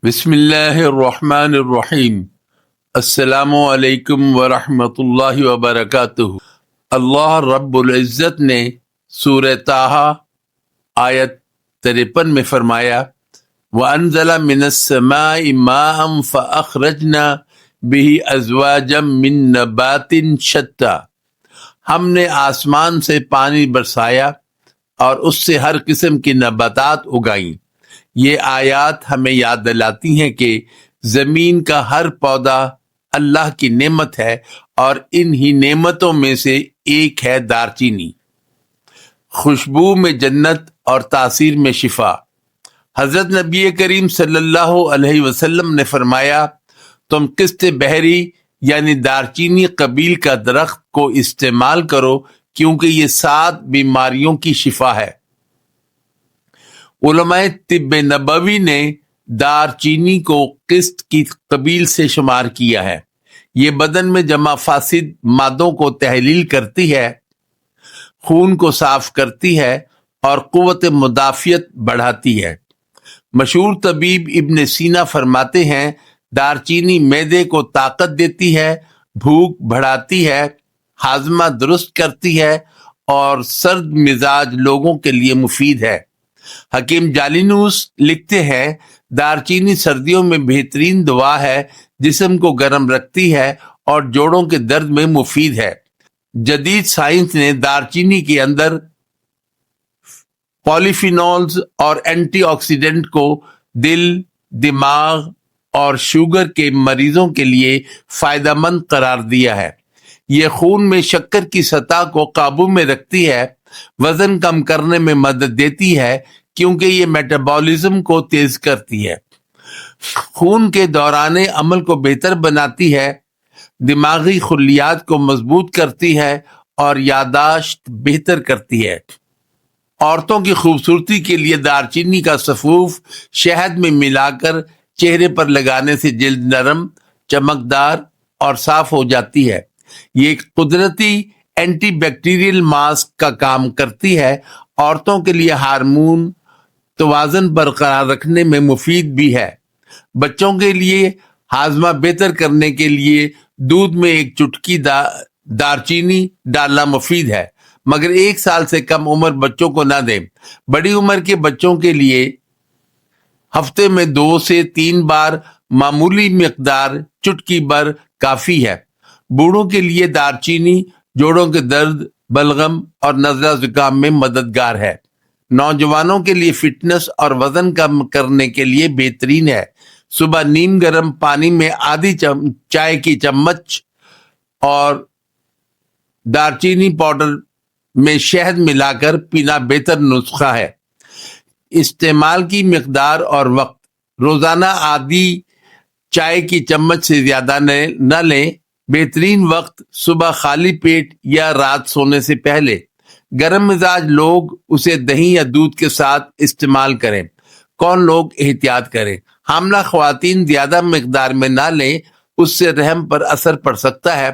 بسم اللہ الرحمن الرحیم۔ السلام علیکم ورحمۃ اللہ وبرکاتہ۔ اللہ رب العزت نے سورہ طٰہٰ آیت 53 میں فرمایا وَأَنزَلَ مِنَ السَّمَاءِ مَاءً فَأَخْرَجْنَا بِهِ أَزْوَاجًا مِّن نَّبَاتٍ شَتَّىٰ، ہم نے آسمان سے پانی برسایا اور اس سے ہر قسم کی نباتات اگائیں۔ یہ آیات ہمیں یاد دلاتی ہیں کہ زمین کا ہر پودا اللہ کی نعمت ہے، اور انہی نعمتوں میں سے ایک ہے دارچینی، خوشبو میں جنت اور تاثیر میں شفا۔ حضرت نبی کریم صلی اللہ علیہ وسلم نے فرمایا، تم قسط بحری یعنی دارچینی قبیل کا درخت کو استعمال کرو، کیونکہ یہ 7 بیماریوں کی شفا ہے۔ علماء طب نبوی نے دارچینی کو قسط کی قبیل سے شمار کیا ہے۔ یہ بدن میں جمع فاسد مادوں کو تحلیل کرتی ہے، خون کو صاف کرتی ہے اور قوت مدافعت بڑھاتی ہے۔ مشہور طبیب ابن سینا فرماتے ہیں، دارچینی معدے کو طاقت دیتی ہے، بھوک بڑھاتی ہے، ہاضمہ درست کرتی ہے اور سرد مزاج لوگوں کے لیے مفید ہے۔ حکیم جالینوس لکھتے ہیں، دارچینی سردیوں میں بہترین دوا ہے، جسم کو گرم رکھتی ہے اور جوڑوں کے درد میں مفید ہے۔ جدید سائنس نے دارچینی کے اندر پولیفینولز اور اینٹی آکسیڈنٹ کو دل، دماغ اور شوگر کے مریضوں کے لیے فائدہ مند قرار دیا ہے۔ یہ خون میں شکر کی سطح کو قابو میں رکھتی ہے، وزن کم کرنے میں مدد دیتی ہے کیونکہ یہ میٹابولزم کو تیز کرتی ہے، خون کے دوران عمل کو بہتر بناتی ہے، دماغی خلیات کو مضبوط کرتی ہے اور یادداشت بہتر کرتی ہے۔ عورتوں کی خوبصورتی کے لیے دارچینی کا سفوف شہد میں ملا کر چہرے پر لگانے سے جلد نرم، چمکدار اور صاف ہو جاتی ہے۔ یہ ایک قدرتی اینٹی بیکٹیریل ماسک کا کام کرتی ہے، عورتوں کے لیے ہارمون توازن برقرار رکھنے میں مفید بھی ہے۔ بچوں کے لیے ہاضمہ بہتر کرنے کے لیے دودھ میں ایک چٹکی دارچینی ڈالنا مفید ہے، مگر 1 سال سے کم عمر بچوں کو نہ دیں۔ بڑی عمر کے بچوں کے لیے ہفتے میں 2 سے 3 بار معمولی مقدار چٹکی بھر کافی ہے۔ بوڑھوں کے لیے دارچینی جوڑوں کے درد، بلغم اور نزلہ زکام میں مددگار ہے۔ نوجوانوں کے لیے فٹنس اور وزن کم کرنے کے لیے بہترین ہے۔ صبح نیم گرم پانی میں آدھی چائے کی چمچ اور دارچینی پاؤڈر میں شہد ملا کر پینا بہتر نسخہ ہے۔ استعمال کی مقدار اور وقت: روزانہ آدھی چائے کی چمچ سے زیادہ نہ لیں۔ بہترین وقت صبح خالی پیٹ یا رات سونے سے پہلے۔ گرم مزاج لوگ اسے دہی یا دودھ کے ساتھ استعمال کریں۔ کون لوگ احتیاط کریں؟ حاملہ خواتین زیادہ مقدار میں نہ لیں، اس سے رحم پر اثر پڑ سکتا ہے۔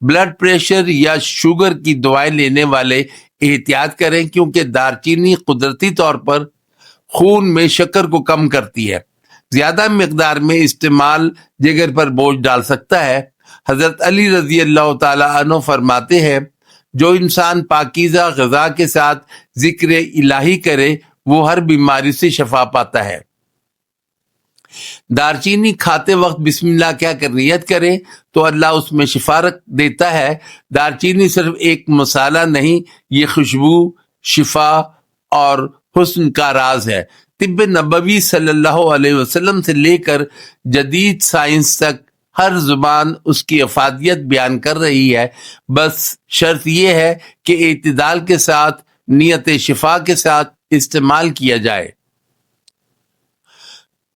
بلڈ پریشر یا شوگر کی دوائیں لینے والے احتیاط کریں، کیونکہ دارچینی قدرتی طور پر خون میں شکر کو کم کرتی ہے۔ زیادہ مقدار میں استعمال جگر پر بوجھ ڈال سکتا ہے۔ حضرت علی رضی اللہ تعالی عنہ فرماتے ہیں، جو انسان پاکیزہ غذا کے ساتھ ذکر الہی کرے وہ ہر بیماری سے شفا پاتا ہے۔ دارچینی کھاتے وقت بسم اللہ کہہ کر نیت کرے تو اللہ اس میں شفا رکھ دیتا ہے۔ دارچینی صرف ایک مسالہ نہیں، یہ خوشبو، شفا اور حسن کا راز ہے۔ طب نبوی صلی اللہ علیہ وسلم سے لے کر جدید سائنس تک ہر زبان اس کی افادیت بیان کر رہی ہے، بس شرط یہ ہے کہ اعتدال کے ساتھ، نیت شفا کے ساتھ استعمال کیا جائے۔